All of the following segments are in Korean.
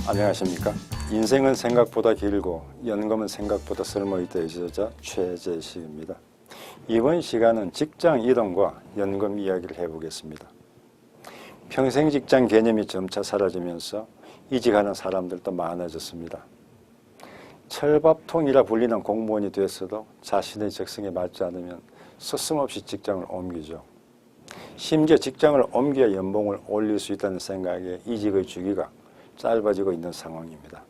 안녕하십니까? 인생은 생각보다 길고 연금은 생각보다 쓸모있다의 저자 최재식입니다. 이번 시간은 직장 이동과 연금 이야기를 해보겠습니다. 평생 직장 개념이 점차 사라지면서 이직하는 사람들도 많아졌습니다. 철밥통이라 불리는 공무원이 됐어도 자신의 적성에 맞지 않으면 서슴없이 직장을 옮기죠. 심지어 직장을 옮겨야 연봉을 올릴 수 있다는 생각에 이직의 주기가 짧아지고 있는 상황입니다.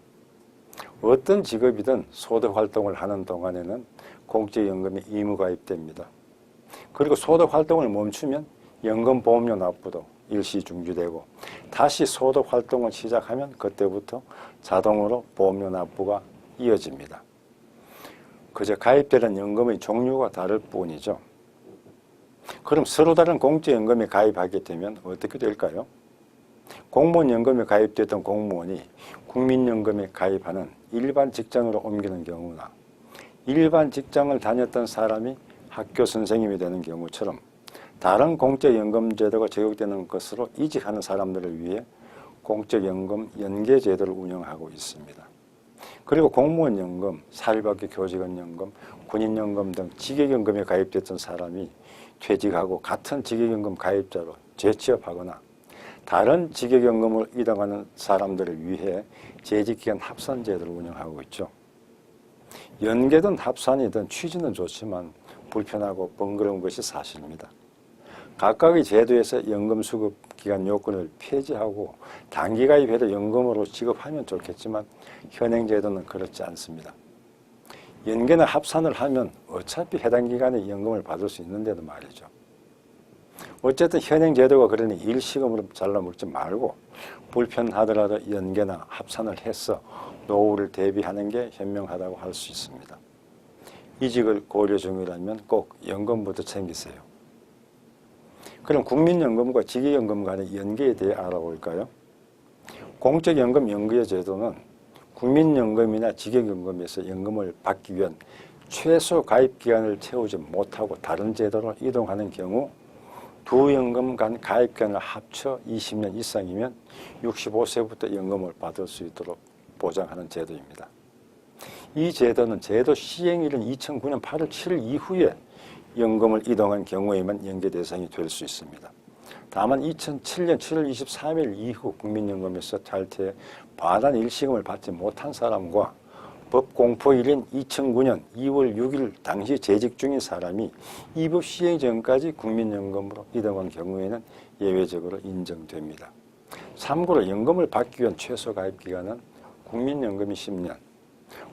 어떤 직업이든 소득활동을 하는 동안에는 공적연금이 의무가입됩니다. 그리고 소득활동을 멈추면 연금보험료 납부도 일시 중지되고 다시 소득활동을 시작하면 그때부터 자동으로 보험료 납부가 이어집니다. 그저 가입되는 연금의 종류가 다를 뿐이죠. 그럼 서로 다른 공적연금에 가입하게 되면 어떻게 될까요? 공무원연금에 가입됐던 공무원이 국민연금에 가입하는 일반 직장으로 옮기는 경우나 일반 직장을 다녔던 사람이 학교 선생님이 되는 경우처럼 다른 공적연금 제도가 적용되는 것으로 이직하는 사람들을 위해 공적연금 연계제도를 운영하고 있습니다. 그리고 공무원연금, 사립학교 교직원연금, 군인연금 등 직역연금에 가입됐던 사람이 퇴직하고 같은 직역연금 가입자로 재취업하거나 다른 직역연금을 이동하는 사람들을 위해 재직기간 합산제도를 운영하고 있죠. 연계든 합산이든 취지는 좋지만 불편하고 번거로운 것이 사실입니다. 각각의 제도에서 연금 수급 기간 요건을 폐지하고 단기 가입해도 연금으로 지급하면 좋겠지만 현행 제도는 그렇지 않습니다. 연계나 합산을 하면 어차피 해당 기간에 연금을 받을 수 있는데도 말이죠. 어쨌든 현행 제도가 그러니 일시금으로 잘라먹지 말고 불편하더라도 연계나 합산을 해서 노후를 대비하는 게 현명하다고 할 수 있습니다. 이직을 고려 중이라면 꼭 연금부터 챙기세요. 그럼 국민연금과 직역연금 간의 연계에 대해 알아볼까요? 공적연금 연계 제도는 국민연금이나 직역연금에서 연금을 받기 위한 최소 가입기간을 채우지 못하고 다른 제도로 이동하는 경우 두 연금 간 가입기간을 합쳐 20년 이상이면 65세부터 연금을 받을 수 있도록 보장하는 제도입니다. 이 제도는 제도 시행일인 2009년 8월 7일 이후에 연금을 이동한 경우에만 연계 대상이 될 수 있습니다. 다만 2007년 7월 23일 이후 국민연금에서 탈퇴해 반환 일시금을 받지 못한 사람과 법 공포일인 2009년 2월 6일 당시 재직 중인 사람이 이 법 시행 전까지 국민연금으로 이동한 경우에는 예외적으로 인정됩니다. 참고로 연금을 받기 위한 최소 가입기간은 국민연금이 10년,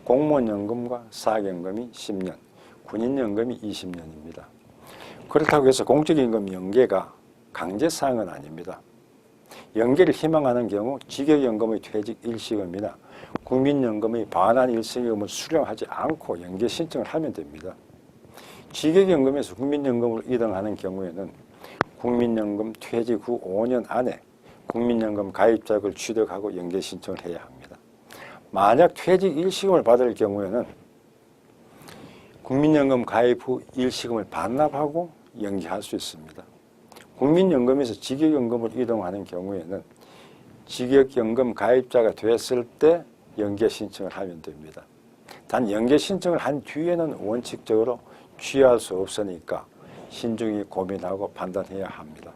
공무원연금과 사학연금이 10년, 군인연금이 20년입니다. 그렇다고 해서 공적연금 연계가 강제사항은 아닙니다. 연계를 희망하는 경우 직역연금의 퇴직 일시금이나 국민연금의 반환 일시금을 수령하지 않고 연계 신청을 하면 됩니다. 직역연금에서 국민연금으로 이동하는 경우에는 국민연금 퇴직 후 5년 안에 국민연금 가입자를 취득하고 연계 신청을 해야 합니다. 만약 퇴직 일시금을 받을 경우에는 국민연금 가입 후 일시금을 반납하고 연계할 수 있습니다. 국민연금에서 직역연금으로 이동하는 경우에는 직역연금 가입자가 됐을 때 연계 신청을 하면 됩니다. 단 연계 신청을 한 뒤에는 원칙적으로 취하할 수 없으니까 신중히 고민하고 판단해야 합니다.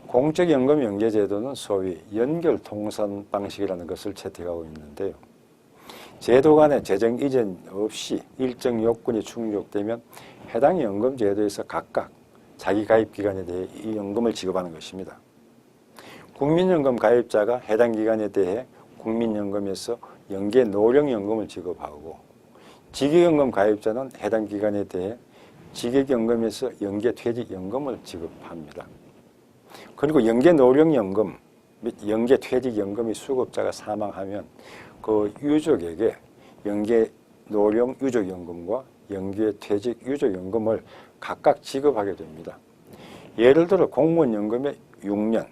공적연금 연계제도는 소위 연결통산 방식이라는 것을 채택하고 있는데요. 제도 간의 재정 이전 없이 일정 요건이 충족되면 해당 연금제도에서 각각 자기 가입기간에 대해 이 연금을 지급하는 것입니다. 국민연금 가입자가 해당 기간에 대해 국민연금에서 연계 노령연금을 지급하고 직역연금 가입자는 해당 기간에 대해 직역연금에서 연계 퇴직연금을 지급합니다. 그리고 연계 노령연금 및 연계 퇴직연금의 수급자가 사망하면 그 유족에게 연계 노령 유족연금과 연계 퇴직 유족연금을 각각 지급하게 됩니다. 예를 들어 공무원연금에 6년,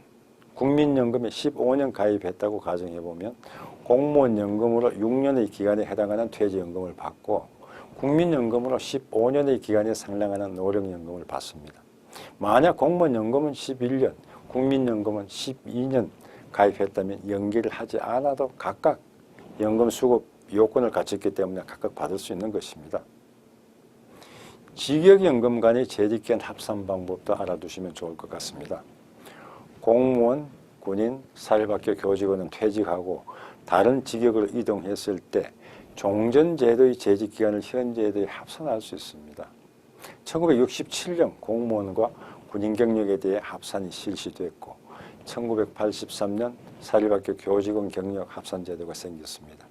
국민연금에 15년 가입했다고 가정해보면 공무원연금으로 6년의 기간에 해당하는 퇴직연금을 받고 국민연금으로 15년의 기간에 상당하는 노령연금을 받습니다. 만약 공무원연금은 11년, 국민연금은 12년 가입했다면 연기를 하지 않아도 각각 연금 수급 요건을 갖췄기 때문에 각각 받을 수 있는 것입니다. 직역연금 간의 재직기간 합산 방법도 알아두시면 좋을 것 같습니다. 공무원, 군인, 사립학교 교직원은 퇴직하고 다른 직역으로 이동했을 때 종전제도의 재직기간을 현재제도에 합산할 수 있습니다. 1967년 공무원과 군인 경력에 대해 합산이 실시됐고 1983년 사립학교 교직원 경력 합산제도가 생겼습니다.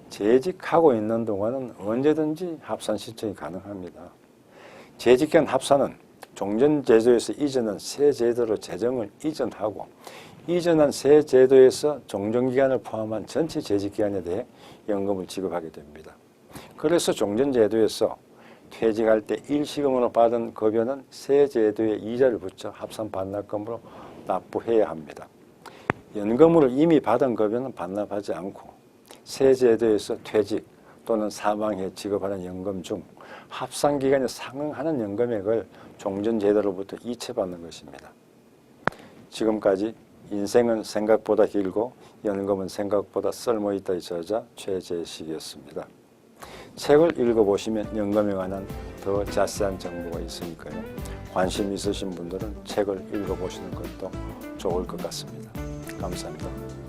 재직하고 있는 동안은 언제든지 합산 신청이 가능합니다. 재직기간 합산은 종전제도에서 이전한 새 제도로 재정을 이전하고 이전한 새 제도에서 종전기간을 포함한 전체 재직기간에 대해 연금을 지급하게 됩니다. 그래서 종전제도에서 퇴직할 때 일시금으로 받은 급여는 새 제도에 이자를 붙여 합산 반납금으로 납부해야 합니다. 연금으로 이미 받은 급여는 반납하지 않고 새 제도에서 퇴직 또는 사망해 지급하는 연금 중 합산기간에 상응하는 연금액을 종전제도로부터 이체받는 것입니다. 지금까지 인생은 생각보다 길고 연금은 생각보다 쓸모있다의 저자 최재식이었습니다. 책을 읽어보시면 연금에 관한 더 자세한 정보가 있으니까요. 관심 있으신 분들은 책을 읽어보시는 것도 좋을 것 같습니다. 감사합니다.